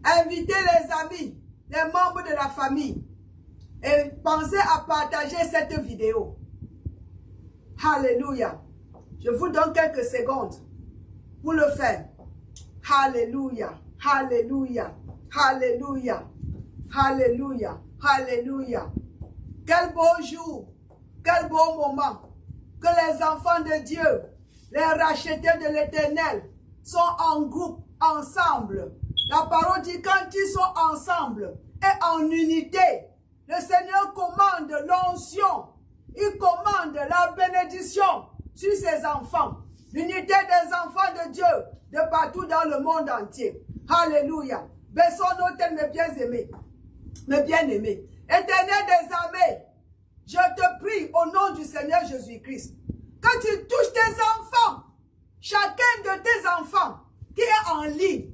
Invitez les amis, les membres de la famille. Et pensez à partager cette vidéo. Alléluia. Je vous donne quelques secondes pour le faire. Alléluia. Alléluia. Alléluia. Alléluia. Alléluia. Quel beau jour. Quel beau moment. Que les enfants de Dieu, les rachetés de l'Éternel, sont en groupe, ensemble. La parole dit quand ils sont ensemble et en unité, le Seigneur commande l'onction. Il commande la bénédiction sur ses enfants. L'unité des enfants de Dieu de partout dans le monde entier. Alléluia. Baissons nos têtes, mes bien-aimés. Mes bien-aimés. Éternel des armées, je te prie au nom du Seigneur Jésus-Christ, que tu touches tes enfants, chacun de tes enfants qui est en ligne.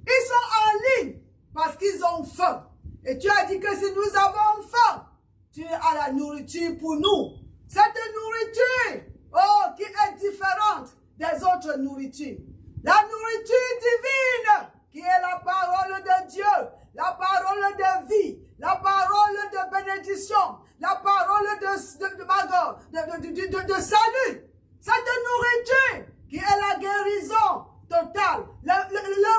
Ils sont en ligne parce qu'ils ont faim. Et tu as dit que si nous avons faim, tu as la nourriture pour nous. Cette nourriture, oh, qui est différente des autres nourritures. La nourriture divine, qui est la parole de Dieu, la parole de vie, la parole de bénédiction, la parole de salut. Cette nourriture, qui est la guérison totale, le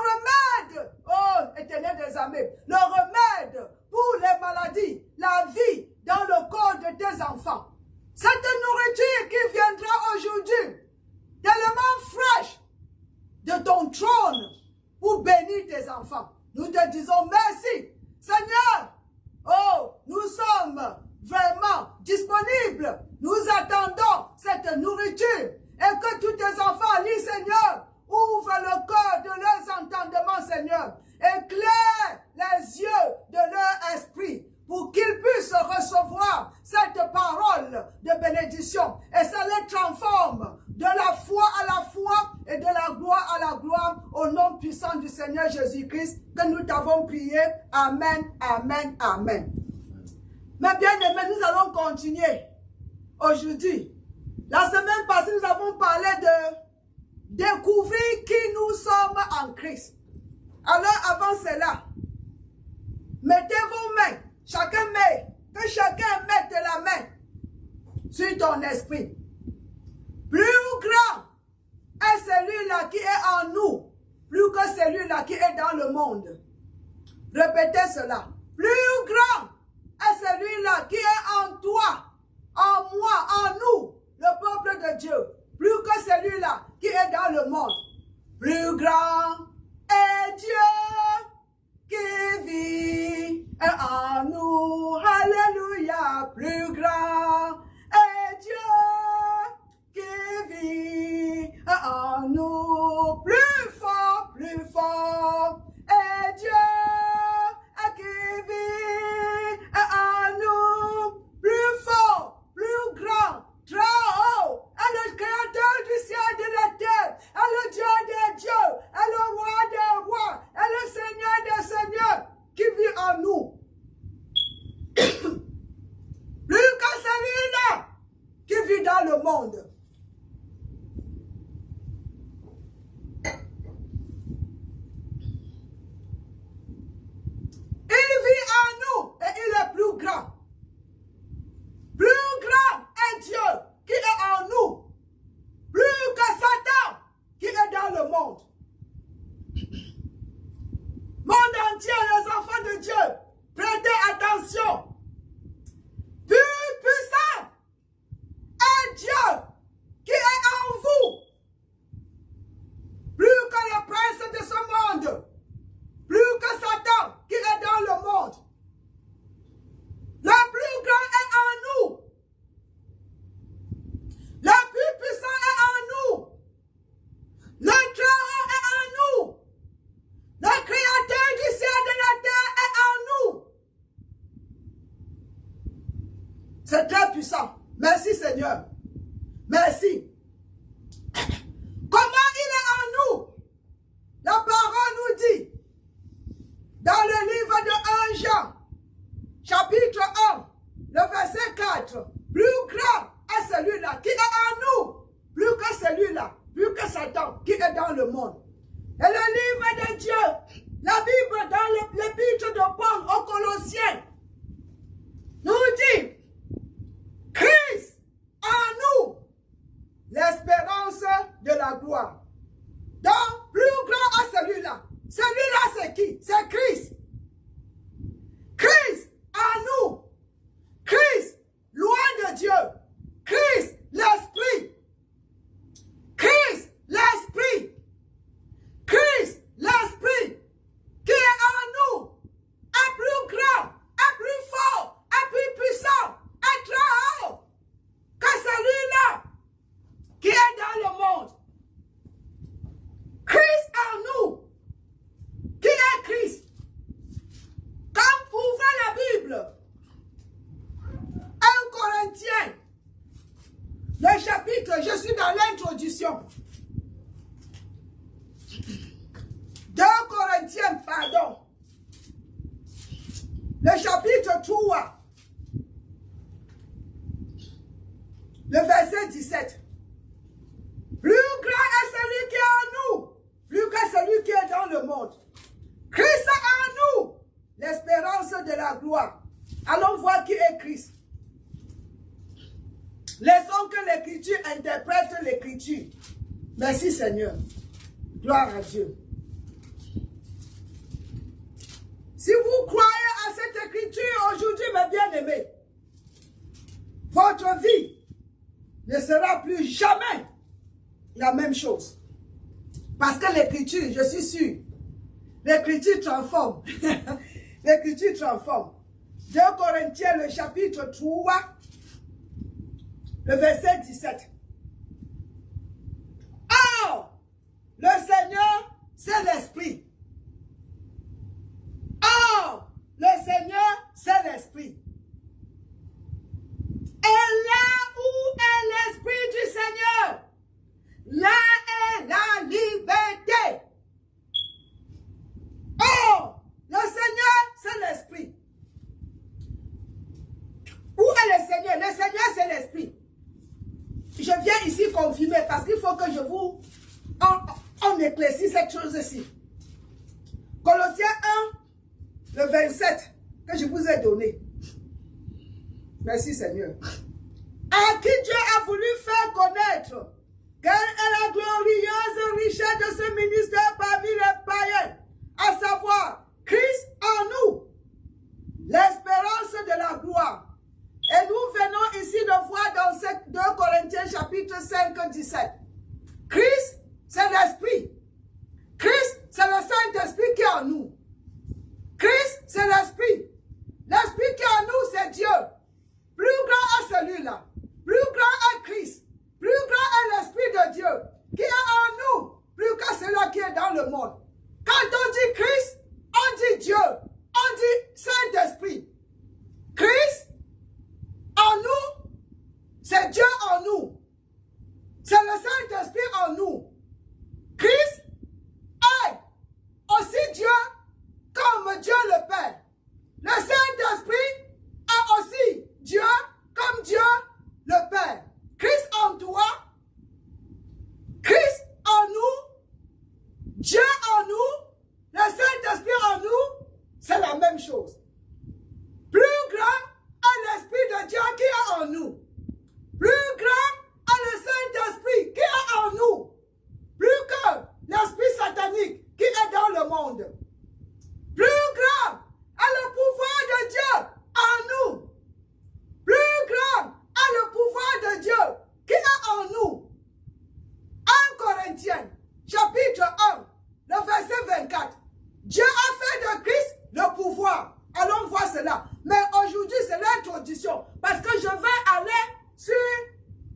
remède, oh, Éternel des armées, le remède pour les maladies, la vie dans le corps de tes enfants. Cette nourriture qui viendra aujourd'hui, tellement fraîche, de ton trône, pour bénir tes enfants. Nous te disons merci, Seigneur. Oh, nous sommes vraiment disponibles. Nous attendons cette nourriture. Et que tous tes enfants, lis, Seigneur, ouvre le cœur de leurs entendements, Seigneur. Éclaire les yeux de leur esprit pour qu'ils puissent recevoir cette parole de bénédiction. Et ça les transforme de la foi à la foi et de la gloire à la gloire au nom puissant du Seigneur Jésus-Christ que nous t'avons prié. Amen, amen, amen. Mais bien aimés, nous allons continuer aujourd'hui. La semaine passée, nous avons parlé de découvrir qui nous sommes en Christ. Alors avant cela, mettez vos mains, que chacun mette la main sur ton esprit. Plus grand est celui-là qui est en nous, plus que celui-là qui est dans le monde. Répétez cela. Plus grand est celui-là qui est en toi, en moi, en nous, le peuple de Dieu, plus que celui-là qui est dans le monde. Plus grand est Dieu qui vit en nous. Alléluia. Plus grand est Dieu qui vit en nous. Plus fort est Dieu qui vit en nous. Plus fort, plus grand, très haut, est le créateur du ciel et de la terre, est le Dieu des dieux, est le roi des rois, est le Seigneur des seigneurs qui vit en nous. Plus que celui-là qui vit dans le monde. Il vit en nous et il est plus grand. Plus grand est Dieu qui est en nous. Plus que Satan qui est dans le monde. Monde entier, les enfants de Dieu, prêtez attention. Plus puissant est Dieu qui est en vous. Plus que le prince de ce monde. Plus que Satan qui est dans le monde. Le plus grand est en nous. Le plus puissant est en nous. Le Très-Haut est en nous. Le Créateur du ciel et de la terre est en nous. C'est très puissant. Merci Seigneur. Merci. Comment il est en nous? La parole nous dit, dans le livre de 1 Jean, chapitre 1, le verset 4, plus grand est celui-là qui est en nous, plus que celui-là, plus que Satan qui est dans le monde. Et le livre de Dieu, la Bible dans le Celui-là, c'est qui? C'est Christ. Christ en nous. Christ, loin de Dieu. Christ, l'Esprit. Christ, l'Esprit. Christ, l'Esprit qui est en nous est plus grand, est plus fort, est plus puissant, est très haut que celui-là qui est dans le monde. Christ en nous. Qui est Christ? Quand vous ouvrez la Bible, 1 Corinthiens, le chapitre, je suis dans l'introduction. 2 Corinthiens, pardon. Le chapitre 3, le verset 17. Plus grand est celui qui est en nous, plus que celui qui est dans le monde. Christ en nous, l'espérance de la gloire. Allons voir qui est Christ. Laissons que l'Écriture interprète l'Écriture. Merci Seigneur. Gloire à Dieu. Si vous croyez à cette Écriture aujourd'hui, mes bien-aimés, votre vie ne sera plus jamais la même chose. Parce que l'Écriture, je suis sûr, l'Écriture transforme. L'Écriture transforme. 2 Corinthiens, le chapitre 3, le verset 17. Or, le Seigneur, c'est l'Esprit. Or, le Seigneur, c'est l'Esprit. Et là où est l'Esprit du Seigneur, là est la liberté. Or, le Seigneur, c'est l'Esprit. Où est le Seigneur? Le Seigneur, c'est l'Esprit. Je viens ici confirmer parce qu'il faut que je vous on éclaircisse cette chose-ci. Colossiens 1, le 27, que je vous ai donné. Merci Seigneur. À qui Dieu a voulu faire connaître quelle est la glorieuse richesse de ce ministère parmi les païens, à savoir Christ en nous, l'espérance de la gloire. Et nous venons ici de voir dans 2 Corinthiens chapitre 5, 17. Christ, c'est l'Esprit. Christ, c'est le Saint-Esprit qui est en nous. Christ, c'est l'Esprit. L'Esprit qui est en nous, c'est Dieu. Plus grand est celui-là. Plus grand est Christ. Plus grand est l'Esprit de Dieu qui est en nous. Plus que celui qui est dans le monde. Quand on dit Christ, on dit Dieu. On dit Saint-Esprit. Christ, en nous, c'est Dieu en nous. C'est le Saint-Esprit en nous. Christ est aussi Dieu comme Dieu le Père. Le Saint-Esprit est aussi Dieu comme Dieu le Père. Christ en toi, Christ en nous, Dieu en nous, le Saint-Esprit en nous, c'est la même chose. Plus grand est l'Esprit de Dieu qui est en nous. Plus grand est le Saint-Esprit qui est en nous. Plus que l'esprit satanique qui est dans le monde. Plus grand est le pouvoir de Dieu en nous. Plus grand est le pouvoir de Dieu qui est en nous. 1 Corinthiens, chapitre 1, le verset 24. Dieu a fait de Christ le pouvoir. Allons voir cela. Mais aujourd'hui, c'est l'introduction. Parce que je vais aller sur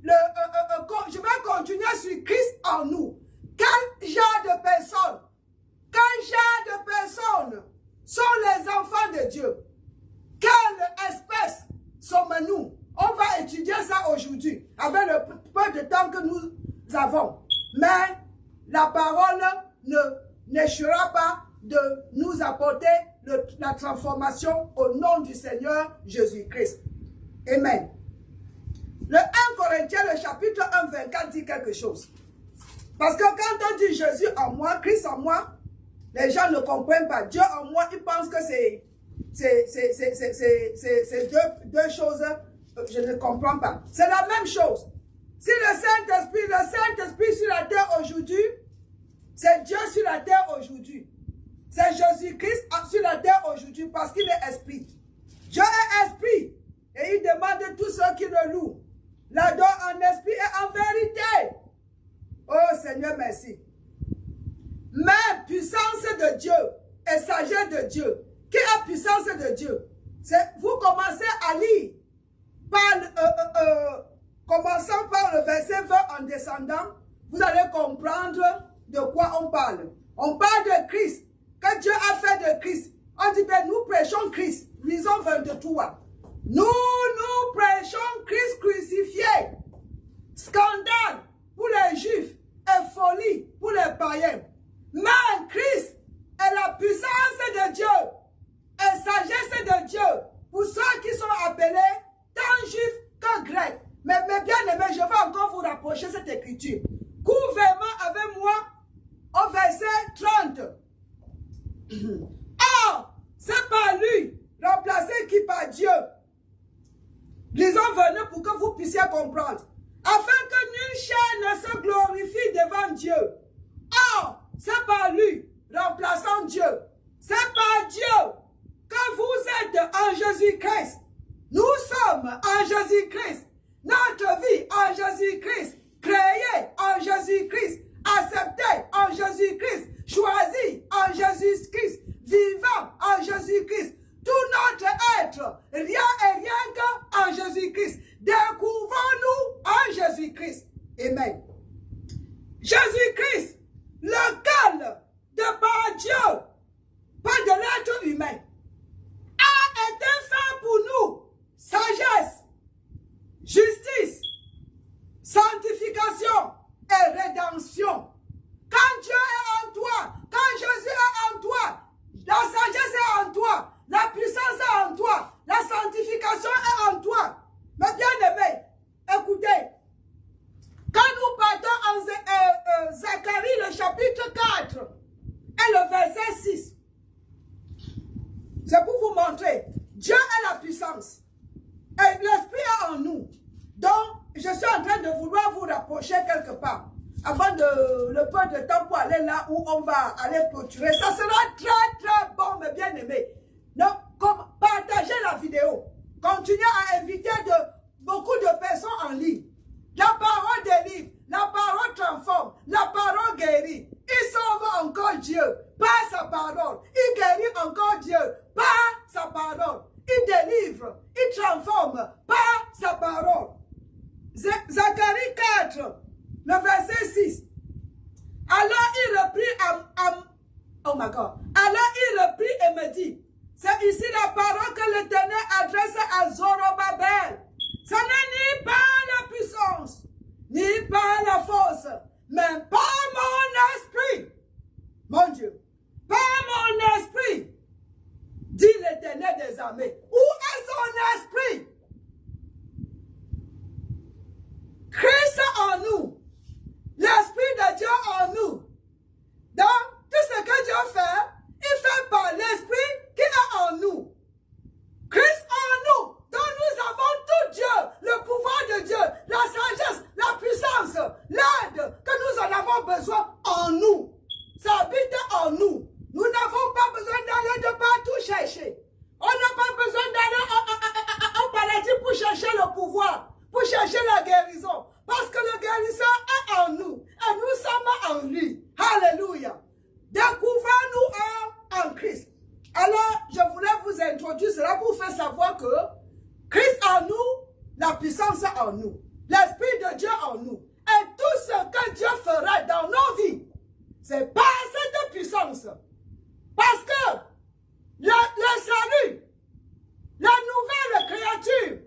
je vais continuer sur Christ en nous. Quel genre de personnes, sont les enfants de Dieu? Quelle espèce sommes-nous? On va étudier ça aujourd'hui, avec le peu de temps que nous avons. Mais la parole n'échouera pas de nous apporter la transformation au nom du Seigneur Jésus-Christ. Amen. Le 1 Corinthiens, le chapitre 1, 24 dit quelque chose. Parce que quand on dit Jésus en moi, Christ en moi, les gens ne comprennent pas. Dieu en moi, ils pensent que c'est deux choses, je ne comprends pas. C'est la même chose. Si le Saint-Esprit sur la terre aujourd'hui, c'est Dieu sur la terre aujourd'hui. C'est Jésus-Christ sur la terre aujourd'hui parce qu'il est esprit. Dieu est esprit et il demande à tous ceux qui le louent. L'adore en esprit et en vérité. Oh Seigneur, merci. Mais puissance de Dieu et sagesse de Dieu. Qui est puissance de Dieu? Vous commencez à lire commençant par le verset 20 en descendant, vous allez comprendre de quoi on parle. On parle de Christ. Que Dieu a fait de Christ. On dit, ben, nous prêchons Christ. Lisons 23. Nous prêchons Christ crucifié. Scandale pour les Juifs et folie pour les païens. Mais Christ est la puissance de Dieu et sagesse de Dieu pour ceux qui sont appelés tant juifs que grecs. Mais bien aimés, je vais encore vous rapprocher cette écriture. Couvrez-moi avec moi au verset 30. Or, c'est par lui, remplacé qui par Dieu. Lisons venez pour que vous puissiez comprendre. Afin que nulle chair ne se glorifie devant Dieu. Or, c'est par lui, remplaçant Dieu. C'est par Dieu que vous êtes en Jésus-Christ. Nous sommes en Jésus-Christ. Notre vie en Jésus-Christ. Créé en Jésus-Christ. Accepté en Jésus-Christ. Choisi en Jésus-Christ. Vivant en Jésus-Christ. Tout notre être, rien et rien qu'en Jésus-Christ. Découvrons-nous en Jésus-Christ. Amen. Jésus-Christ, lequel, de par Dieu, pas de l'être humain, a été fait pour nous sagesse, justice, sanctification et rédemption. Quand Dieu est en toi, quand Jésus est en toi, la sagesse est en toi, la puissance est en toi, la sanctification est en toi. Mais bien aimé, écoutez, quand nous partons en Zacharie, le chapitre 4 et le verset 6, c'est pour vous montrer, Dieu est la puissance et l'esprit est en nous. Donc, je suis en train de vouloir vous rapprocher quelque part avant le peu de temps pour aller là où on va aller clôturer. Ça sera très bon, mes bien-aimés. Donc, partagez la vidéo. Continuez à inviter beaucoup de personnes en ligne. La parole délivre, la parole transforme, la parole guérit. Il sauve encore Dieu par sa parole. Il guérit encore Dieu par sa parole. Il délivre, il transforme par sa parole. Zacharie 4, le verset 6. Alors il reprit oh my God. Alors il reprit et me dit, c'est ici la parole que l'Éternel adresse à Zorobabel. Ce n'est ni par la puissance, ni par la force, mais par mon esprit. Mon Dieu, par mon esprit, dit l'Éternel des armées. Où est son esprit? Christ en nous, l'Esprit de Dieu en nous. Donc, tout ce que Dieu fait, il fait par l'Esprit qui est en nous. Christ en nous. Donc nous avons tout Dieu, le pouvoir de Dieu, la sagesse, la puissance, l'aide que nous en avons besoin en nous. Ça habite en nous. Nous n'avons pas besoin d'aller de partout chercher. On n'a pas besoin d'aller au paradis pour chercher le pouvoir, pour chercher la guérison. Parce que le guérisseur est en nous. Et nous sommes en lui. Alléluia. Découvrons-nous en Christ. Alors, je voulais vous introduire cela pour faire savoir que Christ en nous, la puissance en nous, l'Esprit de Dieu en nous. Et tout ce que Dieu fera dans nos vies, c'est par cette puissance. Parce que le salut, la nouvelle créature,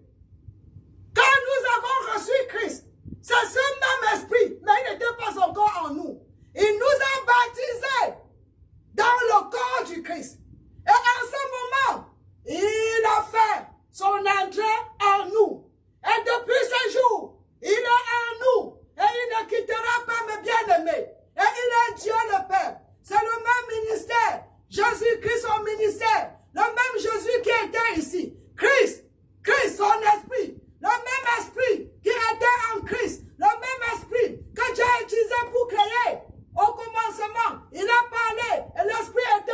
quand nous avons reçu Christ, c'est ce même esprit, mais il n'était pas encore en nous. Il nous a baptisés dans le corps du Christ. Et en ce moment, il a fait son entrée en nous. Et depuis ce jour, il est en nous. Et il ne quittera pas mes bien-aimés. Et il est Dieu le Père. C'est le même ministère. Jésus-Christ, son ministère. Le même Jésus qui était ici. Christ, son esprit. Le même esprit qui était en Christ. Le même esprit que Dieu a utilisé pour créer. Au commencement, il a parlé. Et l'esprit était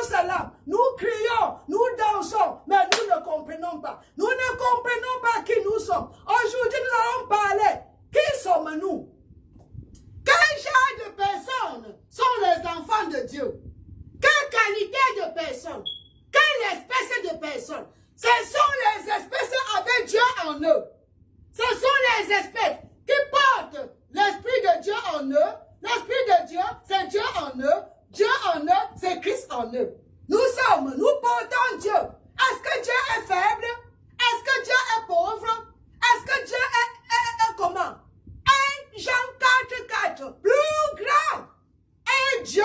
cela. Nous crions, nous dansons, mais nous ne comprenons pas. Nous ne comprenons pas qui nous sommes. Aujourd'hui, nous allons parler. Qui sommes-nous? Quel genre de personnes sont les enfants de Dieu? Quelle qualité de personnes? Quelle espèce de personnes? Ce sont les espèces avec Dieu en eux. Ce sont les espèces qui portent l'Esprit de Dieu en eux. L'Esprit de Dieu, c'est Dieu en eux. Dieu en eux, c'est Christ en eux. Nous portons Dieu. Est-ce que Dieu est faible? Est-ce que Dieu est pauvre? Est-ce que Dieu est comment? 1 Jean 4:4, plus grand est Dieu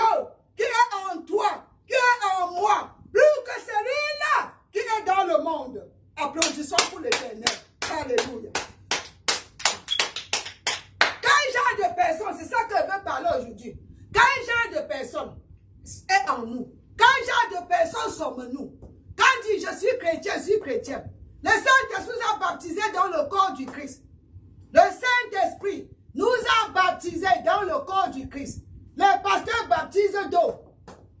qui est en toi, qui est en moi, plus que celui-là qui est dans le monde. Applaudissons pour l'Éternel. Alléluia. Quel genre de personne, c'est ça que je veux parler aujourd'hui. Quel genre de personne est en nous? Quel genre de personne sommes-nous? Quand on dit je suis chrétien, je suis chrétien. Le Saint-Esprit nous a baptisés dans le corps du Christ. Le Saint-Esprit nous a baptisés dans le corps du Christ. Les pasteurs baptisent d'eau.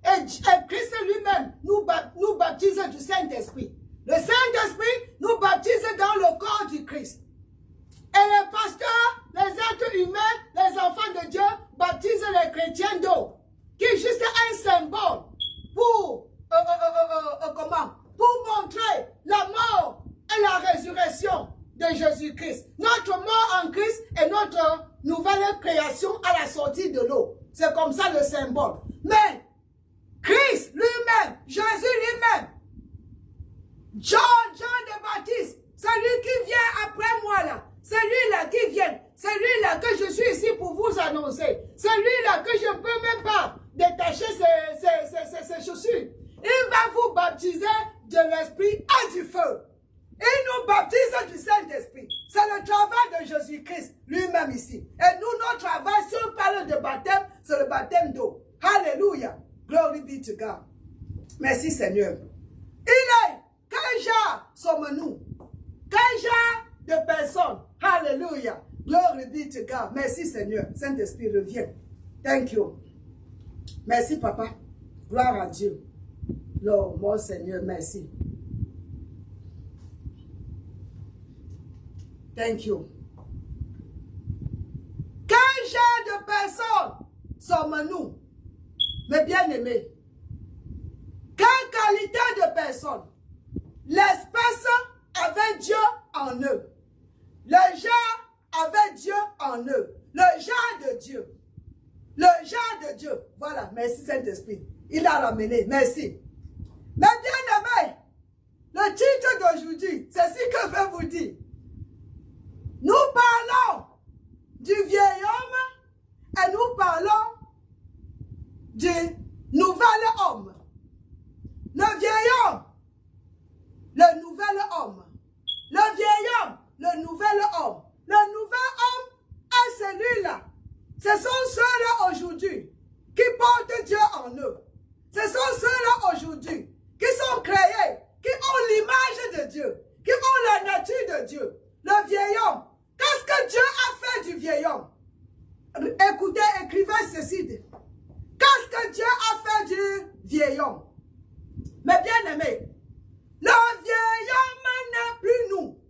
Et Christ lui-même nous baptise du Saint-Esprit. Le Saint-Esprit nous baptise dans le corps du Christ. Et les pasteurs, les êtres humains, les enfants de Dieu baptisent les chrétiens d'eau. Qui est juste un symbole pour, pour montrer la mort et la résurrection de Jésus-Christ. Notre mort en Christ est notre nouvelle création à la sortie de l'eau. C'est comme ça le symbole. Mais Christ lui-même, Jésus lui-même, Jean de Baptiste, celui qui vient après moi là, celui-là qui vient, celui-là que je suis ici pour vous annoncer, celui-là que je ne peux même pas détacher ses chaussures, il va vous baptiser de l'Esprit et du feu. Il nous baptise du Saint-Esprit. C'est le travail de Jésus-Christ lui-même ici. Et nous, notre travail, si on parle de baptême, c'est le baptême d'eau. Alléluia. Glory be to God. Merci Seigneur. Il est, quel genre sommes-nous? Quel genre de personnes? Alléluia. Glory be to God. Merci Seigneur. Saint-Esprit revient. Thank you. Merci Papa. Gloire à Dieu. Lord, mon Seigneur, merci. Thank you. Quel genre de personnes sommes-nous, mes bien-aimés? Quelle qualité de personnes? L'espèce avec Dieu en eux. Le genre avec Dieu en eux. Le genre de Dieu. Le genre de Dieu. Voilà, merci Saint-Esprit. Il a ramené, merci. Mes bien-aimés, le titre d'aujourd'hui, c'est ce que je vais vous dire. Nous parlons du vieil homme et nous parlons du nouvel homme. Le vieil homme, le nouvel homme. Le vieil homme, le nouvel homme. Le nouvel homme est celui-là. Ce sont ceux-là aujourd'hui qui portent Dieu en eux. Ce sont ceux-là aujourd'hui qui sont créés, qui ont l'image de Dieu, qui ont la nature de Dieu. Le vieil homme. Qu'est-ce que Dieu a fait du vieil homme? Écoutez, écrivez ceci. Qu'est-ce que Dieu a fait du vieil homme? Mais bien aimé, le vieil homme n'est plus nous.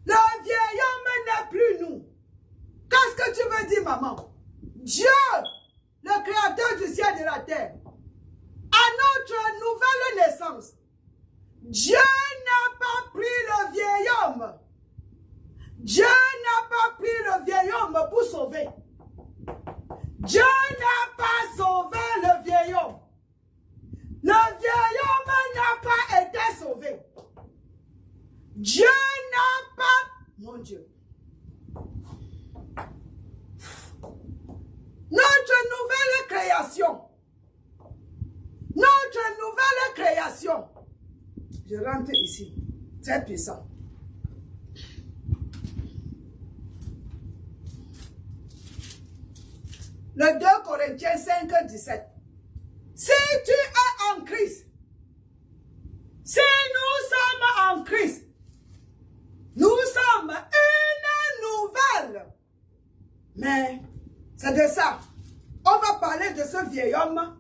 Le vieil homme n'est plus nous. Qu'est-ce que tu veux dire, maman? Dieu, le créateur du ciel et de la terre, à notre nouvelle naissance, Dieu n'a pas pris le vieil homme. Dieu n'a pas pris le vieil homme pour sauver. Dieu n'a pas sauvé le vieil homme. Le vieil homme n'a pas été sauvé. Dieu n'a pas... Mon Dieu. Notre nouvelle création. Notre nouvelle création. Je rentre ici. Très puissant. Le 2 Corinthiens 5, 17. Si tu es en Christ, si nous sommes en Christ, nous sommes une nouvelle. Mais c'est de ça. On va parler de ce vieil homme.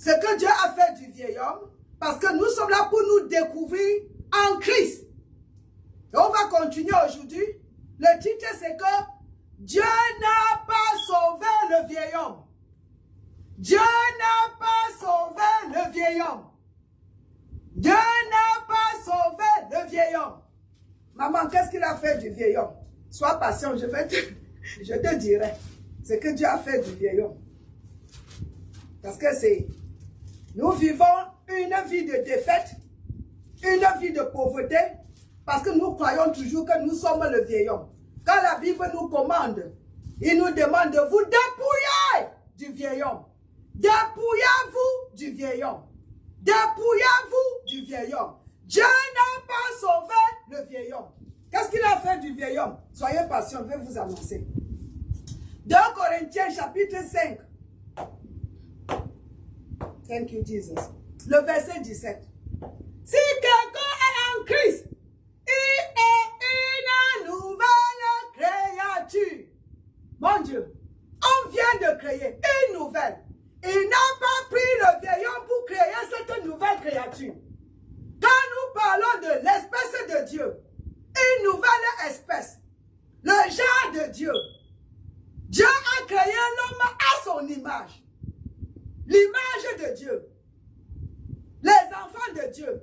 ce que Dieu a fait du vieil homme, parce que nous sommes là pour nous découvrir en Christ. Et on va continuer aujourd'hui. Le titre, c'est que Dieu n'a pas sauvé le vieil homme. Dieu n'a pas sauvé le vieil homme. Dieu n'a pas sauvé le vieil homme. Maman, qu'est-ce qu'il a fait du vieil homme? Sois patient, je te dirai ce que Dieu a fait du vieil homme. Parce que nous vivons une vie de défaite, une vie de pauvreté, parce que nous croyons toujours que nous sommes le vieil homme. Quand la Bible nous commande, il nous demande de vous dépouiller du vieil homme. Dépouillez-vous du vieil homme. Dépouillez-vous du vieil homme. Dieu n'a pas sauvé le vieil homme. Qu'est-ce qu'il a fait du vieil homme? Soyez patients, je vais vous annoncer. 2 Corinthiens chapitre 5. Thank you, Jesus. Le verset 17. Si quelqu'un est en Christ, il est une nouvelle créature. Mon Dieu, on vient de créer une nouvelle. Il n'a pas pris le vieil homme pour créer cette nouvelle créature. Quand nous parlons de l'espèce de Dieu, une nouvelle espèce, le genre de Dieu, Dieu a créé l'homme à son image. L'image de Dieu. Les enfants de Dieu.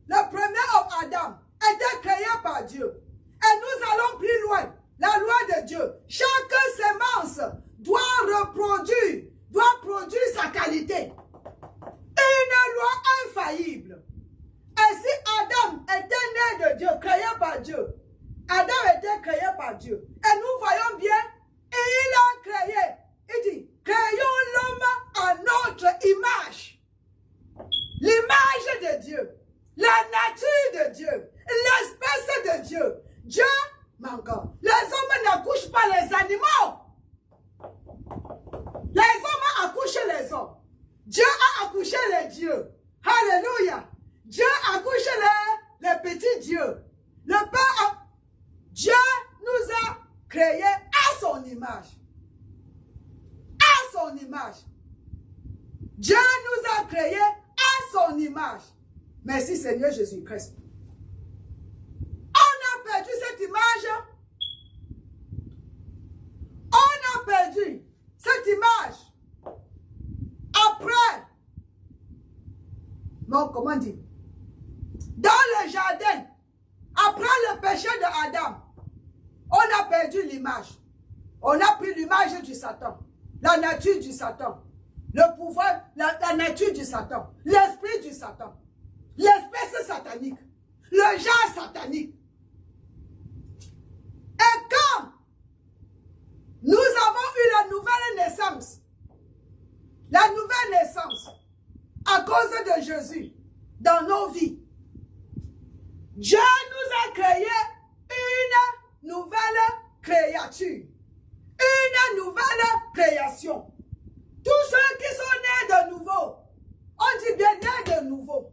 Le premier homme, Adam, était créé par Dieu. Et nous allons plus loin. La loi de Dieu. Chaque sémence doit produire sa qualité. Une loi infaillible. Et si Adam était né de Dieu, créé par Dieu, Adam était créé par Dieu. Et nous voyons bien, il a créé. Il dit, créons l'homme à notre image. L'image de Dieu. La nature de Dieu. L'espèce de Dieu. Dieu, encore. Les hommes n'accouchent pas les animaux. Les hommes accouchent les hommes. Dieu a accouché les dieux. Alléluia. Dieu accouche les petits dieux. Le Père, Dieu nous a créés à son image. À son image. Dieu nous a créés à son image. Merci Seigneur Jésus-Christ. On a perdu cette image. On a perdu cette image. Après, bon, comment dire? Dans le jardin, après le péché de Adam, on a perdu l'image. On a pris l'image du Satan, la nature du Satan, le pouvoir, la nature du Satan, l'esprit du Satan, l'espèce satanique, le genre satanique. Et quand nous avons eu la nouvelle naissance, à cause de Jésus, dans nos vies, Dieu nous a créé une nouvelle créature, une nouvelle création. Tous ceux qui sont nés de nouveau, on dit bien nés de nouveau,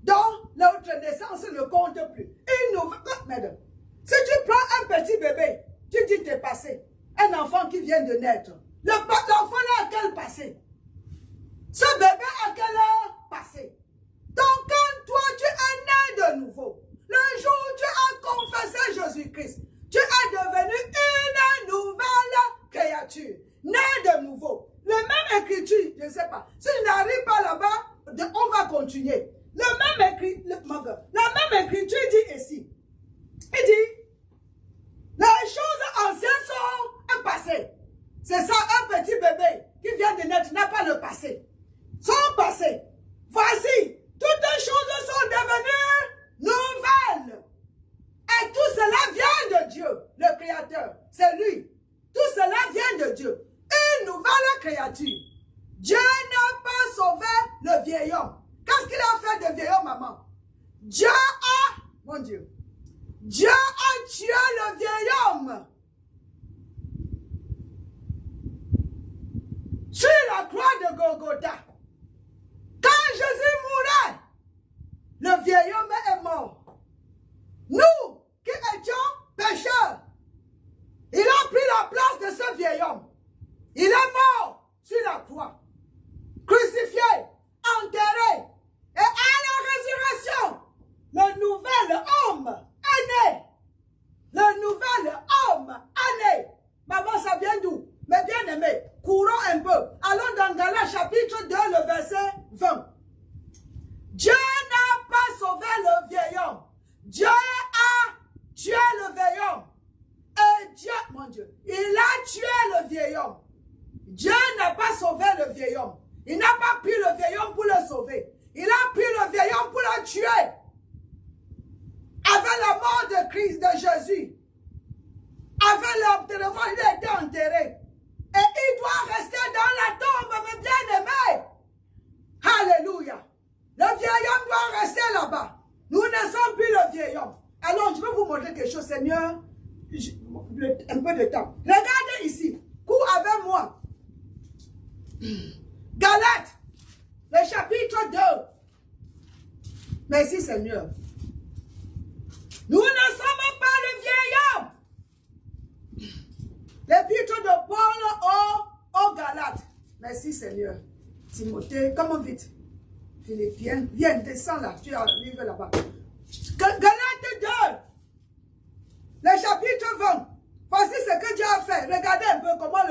donc notre naissance ne compte plus. Une nouvelle, madame, si tu prends un petit bébé, tu dis t'es passé, un enfant qui vient de naître, l'enfant n'a quel passé? Ce bébé a quel passé? Donc quand toi tu es né de nouveau, le jour où tu as confessé Jésus-Christ, tu es devenu une nouvelle créature, né de nouveau. La même écriture, je ne sais pas, si je n'arrive pas là-bas, on va continuer. La même écriture dit ici, il dit, les choses anciennes sont un passé. C'est ça, un petit bébé qui vient de naître n'a pas le passé. Son passé. Voici, toutes les choses sont devenues nouvelles. Et tout cela vient de Dieu, le Créateur. C'est lui. Tout cela vient de Dieu. Une nouvelle créature. Dieu n'a pas sauvé le vieil homme. Qu'est-ce qu'il a fait de vieil homme, maman? Dieu a, mon Dieu, Dieu a tué le vieil homme. Sur la croix de Golgotha. Quand Jésus mourait, le vieil homme est mort. Nous, qui étions pécheurs, il a pris la place de ce vieil homme. Il est mort sur la croix, crucifié. enterré. Et il doit rester dans la tombe, mes bien-aimés. Alléluia. Le vieil homme doit rester là-bas. Nous ne sommes plus le vieil homme. Alors, je vais vous montrer quelque chose, Seigneur. Un peu de temps. Regardez ici. Cours avec moi. Galates, le chapitre 2. Merci, Seigneur. Nous ne sommes pas le vieil homme. L'épître de Paul aux Galates. Merci, Seigneur. Timothée, comment vite? Philippiens, viens, descends là. Tu arrives là-bas. Galates 2. Le chapitre 20. Voici ce que Dieu a fait. Regardez un peu comment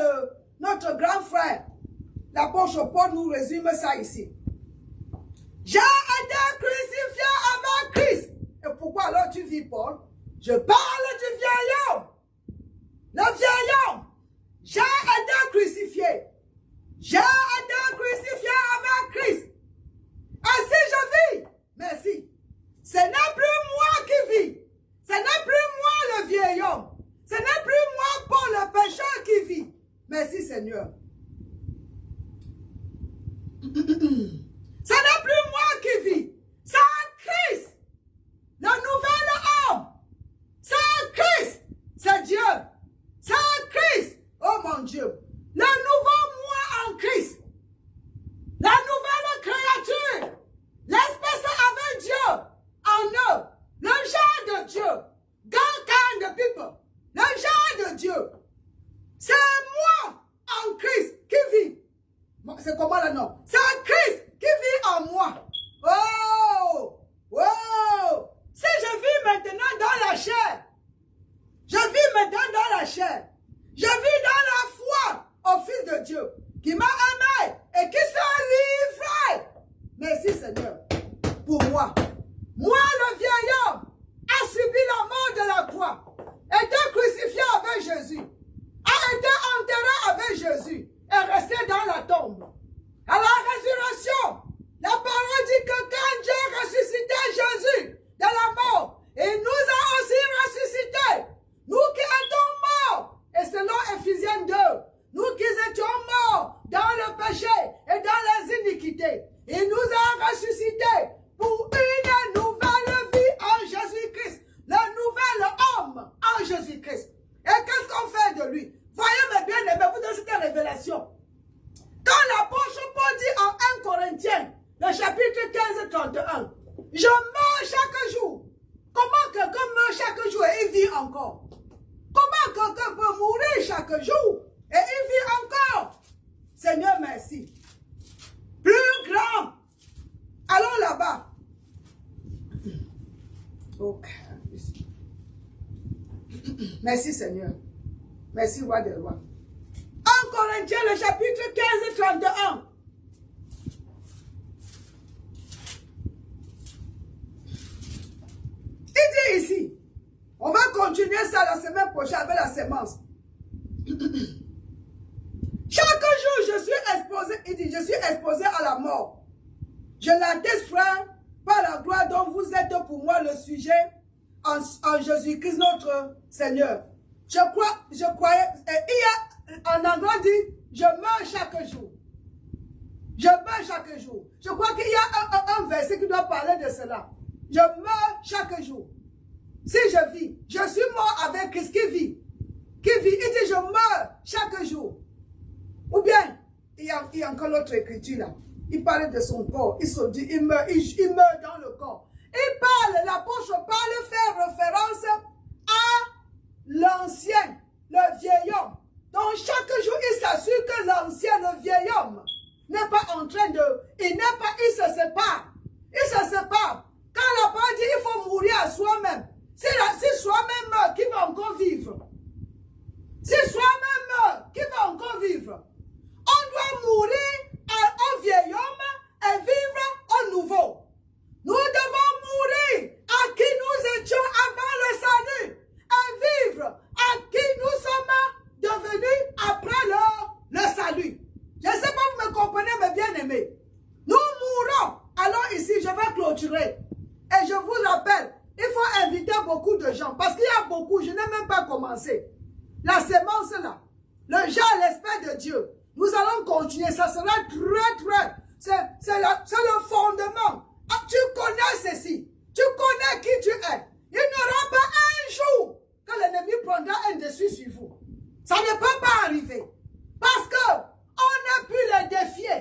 notre grand frère, l'apôtre Paul, nous résume ça ici. J'ai été crucifié avec Christ. Et pourquoi alors tu vis, Paul? Je parle du vieil homme. Le vieil homme. J'ai été crucifié. J'ai été crucifié avec Christ. Ainsi je vis. Merci. Ce n'est plus moi qui vis. Ce n'est plus moi le vieil homme. Ce n'est plus moi, Paul, le pécheur qui vit. Merci, Seigneur. Ce n'est plus moi qui vis. C'est Christ. Le nouvel homme. C'est Christ. C'est Dieu. C'est Christ. Oh mon Dieu. Le nouveau moi en Christ. La nouvelle créature. L'espèce avec Dieu en eux. Le genre de Dieu. God kind of people. Le genre de Dieu. C'est moi en Christ qui vis. C'est comment le nom? C'est Christ qui vit en moi. Oh! Oh! Si je vis maintenant dans la chair, je vis maintenant dans la chair, je vis dans la foi au Fils de Dieu qui m'a aimé et qui s'est livré. Merci Seigneur pour moi. Moi, le vieil homme, a subi la mort de la croix, été crucifié avec Jésus, a été enterré avec Jésus et resté dans la tombe. À la résurrection, la parole dit que quand Dieu ressuscité Jésus de la mort, il nous a aussi ressuscités. Nous qui étions morts, et selon Éphésiens 2, nous qui étions morts dans le péché et dans les iniquités, il nous a ressuscités pour une nouvelle vie en Jésus-Christ, le nouvel homme en Jésus-Christ. Et qu'est-ce qu'on fait de lui? Voyez mes bien-aimés, vous donnez cette révélation. Quand l'apôtre Paul dit en 1 Corinthiens, le chapitre 15, 31, je meurs chaque jour. Comment quelqu'un meurt chaque jour et il vit encore? Comment quelqu'un peut mourir chaque jour et il vit encore? Seigneur, merci. Plus grand. Allons là-bas. Ok. Merci Seigneur. Merci roi des rois. 1 Corinthiens, le chapitre 15, 31. Il dit ici, on va continuer ça la semaine prochaine avec la sémence. Chaque jour, je suis exposé, il dit, je suis exposé à la mort. Je l'atteste, frère, par la gloire dont vous êtes pour moi le sujet en Jésus-Christ notre Seigneur. Je croyais, il y a, en anglais dit, je meurs chaque jour. Je meurs chaque jour. Je crois qu'il y a un verset qui doit parler de cela. Je meurs chaque jour. Si je vis, je suis mort avec Christ qui vit. Qui vit, il dit, je meurs chaque jour. Ou bien, il y a encore l'autre écriture là. Il parle de son corps. Il se dit, il meurt dans le corps. Il parle, l'apôtre parle, fait référence à l'ancien, le vieil homme. Donc chaque jour, il s'assure que l'ancien, le vieil homme, n'est pas en train de... Il se sépare. Il se sépare. Quand la parole dit il faut mourir à soi-même. Si soi-même meurt, qui va encore vivre? Si soi-même meurt, qui va encore vivre? On doit mourir au vieil homme et vivre au nouveau. Nous devons mourir à qui nous étions avant le salut et vivre à qui nous sommes devenus après le salut. Je ne sais pas si vous me comprenez, mes bien-aimés. Nous mourrons. Alors ici, je vais clôturer. Et je vous rappelle, il faut inviter beaucoup de gens. Parce qu'il y a beaucoup, je n'ai même pas commencé. La sémence là. le genre, l'Esprit de Dieu. Nous allons continuer, ça sera très, c'est le fondement. Ah, tu connais ceci, tu connais qui tu es. Il n'y aura pas un jour que l'ennemi prendra un dessus sur vous. Ça ne peut pas arriver. Parce que on a pu les défier.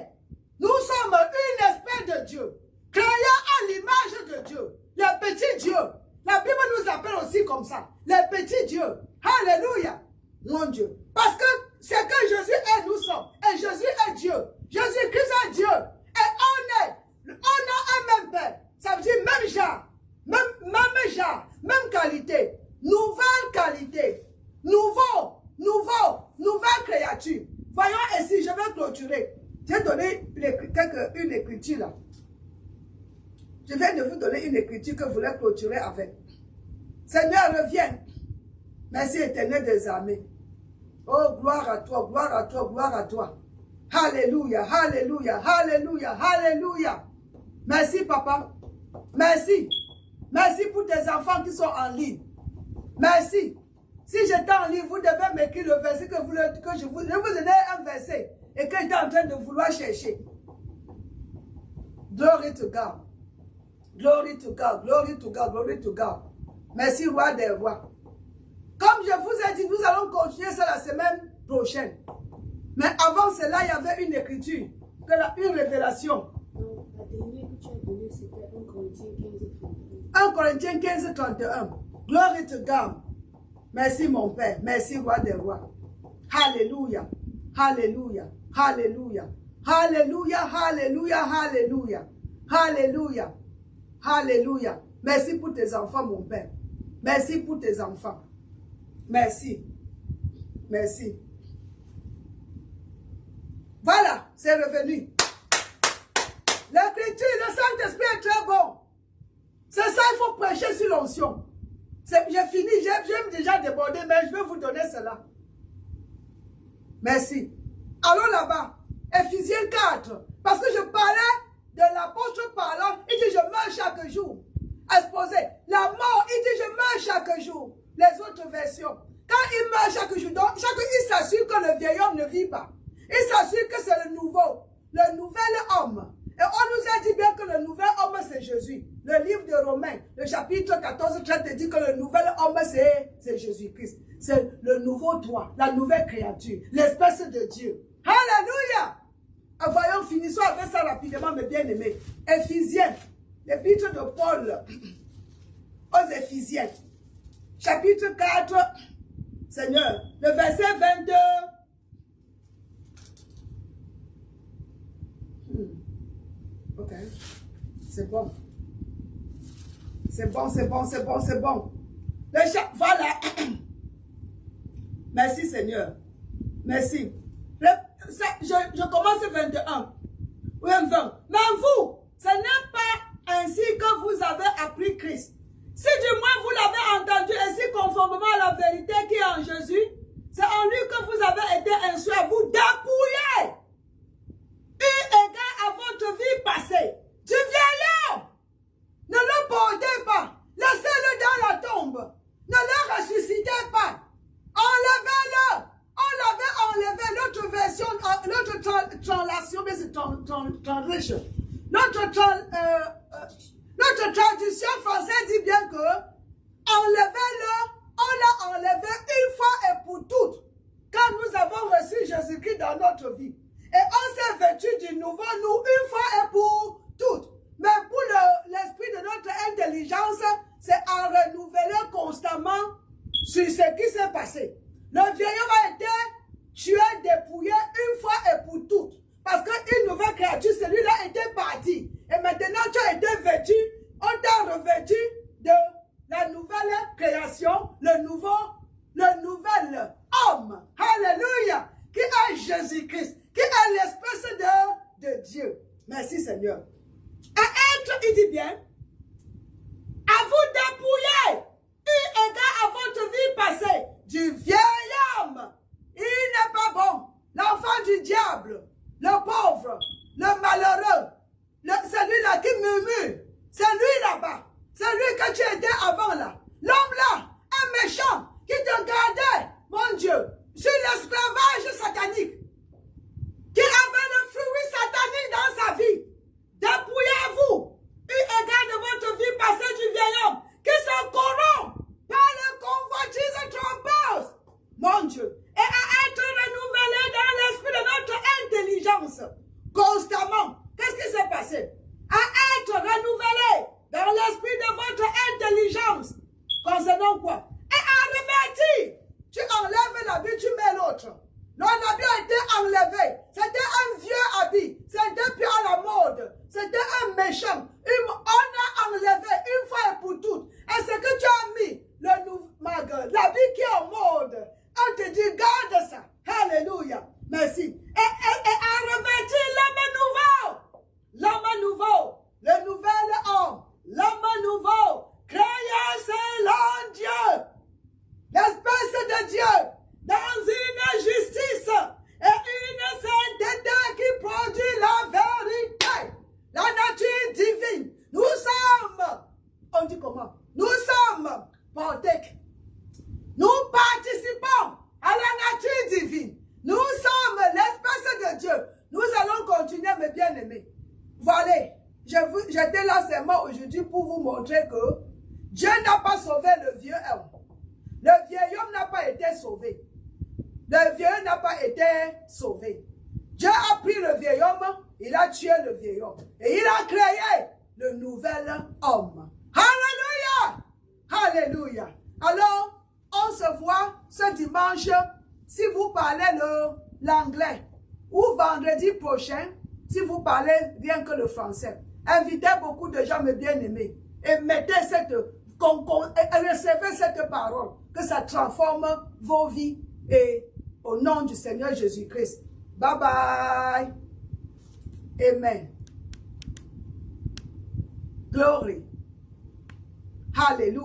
Nous sommes une espèce de Dieu, créée à l'image de Dieu, le petit Dieu. La Bible nous appelle aussi comme ça, le petit Dieu. Alléluia, mon Dieu. Parce que c'est que Jésus est, nous sommes. Et Jésus est Dieu. Jésus-Christ est Dieu. Et on a un même Père. Ça veut dire même genre, même genre, même qualité, nouvelle qualité, nouvelle créature. Voyons ici, je vais clôturer. J'ai donné une écriture là. Je viens de vous donner une écriture que vous voulez clôturer avec. Seigneur, reviens. Merci éternel des armées. Oh, gloire à toi, gloire à toi, gloire à toi. Alléluia, alléluia, alléluia, alléluia. Merci papa. Merci. Merci pour tes enfants qui sont en ligne. Merci. Si j'étais en ligne, vous devez m'écrire le verset que je vous donner un verset et que j'étais en train de vouloir chercher. Glory to God. Glory to God, glory to God, glory to God. Merci, roi des rois. Comme je vous ai dit, nous allons continuer ça la semaine prochaine. Mais avant cela, il y avait une écriture, une révélation. Non, la dernière que tu as donnée, c'était 1 Corinthiens 15, 31. 1 Corinthiens 15, 31. Glory to God. Merci mon Père. Merci, roi des rois. Alléluia. Alléluia. Alléluia. Alléluia. Alléluia. Alléluia. Alléluia. Alléluia. Merci pour tes enfants, mon Père. Merci pour tes enfants. Merci. Merci. Voilà, c'est revenu. L'écriture, le Saint-Esprit est très bon. C'est ça, il faut prêcher sur l'onction. J'ai fini, j'ai déjà débordé, mais je vais vous donner cela. Merci. Allons là-bas. Éphésiens 4. Parce que je parlais de l'apôtre parlant, il dit je meurs chaque jour. Exposé. La mort, il dit je meurs chaque jour. Les autres versions. Quand il meurt chaque jour, donc il s'assure que le vieil homme ne vit pas. Il s'assure que c'est le nouvel homme. Et on nous a dit bien que le nouvel homme c'est Jésus. Le livre de Romains, le chapitre 14, 30 dit que le nouvel homme c'est Jésus-Christ. C'est le nouveau toi, la nouvelle créature, l'espèce de Dieu. Alléluia! Voyons, finissons avec ça rapidement, mes bien-aimés. Éphésiens, l'épître de Paul aux Éphésiens, chapitre 4, Seigneur, le verset 22. Ok, c'est bon. C'est bon, c'est bon, c'est bon, c'est bon. Voilà. Merci Seigneur. Merci. Je commence 21. Oui, 20. Mais vous, ce n'est pas ainsi que vous avez appris Christ. Si du moins vous l'avez entendu ainsi conformément à la vérité qui est en Jésus, c'est en lui que vous avez été instruits à vous dépouiller, eu égard à votre vie passée, du vieillard. Ne le portez pas. Laissez-le dans la tombe. Ne le ressuscitez pas. Enlevez-le. On l'avait enlevé. Notre version, notre translation, mais c'est translation. Notre traduction française dit bien que enlevez-le. On l'a enlevé une fois et pour toutes. Quand nous avons reçu Jésus-Christ dans notre vie. Et on s'est vêtu du nouveau nous une fois et pour toutes. Mais pour l'esprit de notre intelligence, c'est à renouveler constamment sur ce qui s'est passé. Le vieillard a été tué, dépouillé une fois et pour toutes. Parce qu'une nouvelle créature, celui-là était parti. Et maintenant, tu as été vêtu, on t'a revêtu de la nouvelle création, le nouvel homme. Alléluia. Qui est Jésus-Christ, qui est l'espèce de Dieu. Merci Seigneur. À être, il dit bien, à vous dépouiller, eu égard à votre vie passée, du vieil homme. Il n'est pas bon. L'enfant du diable, le pauvre, le malheureux, celui-là qui murmure, c'est lui là-bas. C'est lui que tu étais avant là. L'homme là, un méchant qui te gardait, mon Dieu, sur l'esclavage passer, à être renouvelé dans l'esprit de votre intelligence. Concernant quoi? Et à revêtir. Tu enlèves l'habit, tu mets l'autre. L'habit a été enlevé. C'était un vieux habit. C'était plus à la mode. C'était un méchant. On a enlevé une fois et pour toutes. Et ce que tu as mis, l'habit qui est en mode, on te dit, garde ça. Alléluia. Merci. Et à revêtir l'homme nouveau, le nouvel homme, l'homme nouveau, créé selon Dieu, l'espèce de Dieu, dans une justice et une sainteté qui produit la vérité, la nature divine. Nous sommes, on dit comment? Nous sommes portés. Nous participons à la nature divine. Nous sommes l'espèce de Dieu. Nous allons continuer, mes bien-aimés. Voilà, j'étais là seulement aujourd'hui pour vous montrer que Dieu n'a pas sauvé le vieux homme. Le vieil homme n'a pas été sauvé. Le vieux n'a pas été sauvé. Dieu a pris le vieil homme, il a tué le vieil homme. Et il a créé le nouvel homme. Alléluia! Alléluia! Alors, on se voit ce dimanche si vous parlez l'anglais. Ou vendredi prochain, si vous parlez rien que le français. Invitez beaucoup de gens, mes bien-aimés. Et mettez recevez cette parole. Que ça transforme vos vies. Et au nom du Seigneur Jésus-Christ. Bye bye. Amen. Glory. Hallelujah.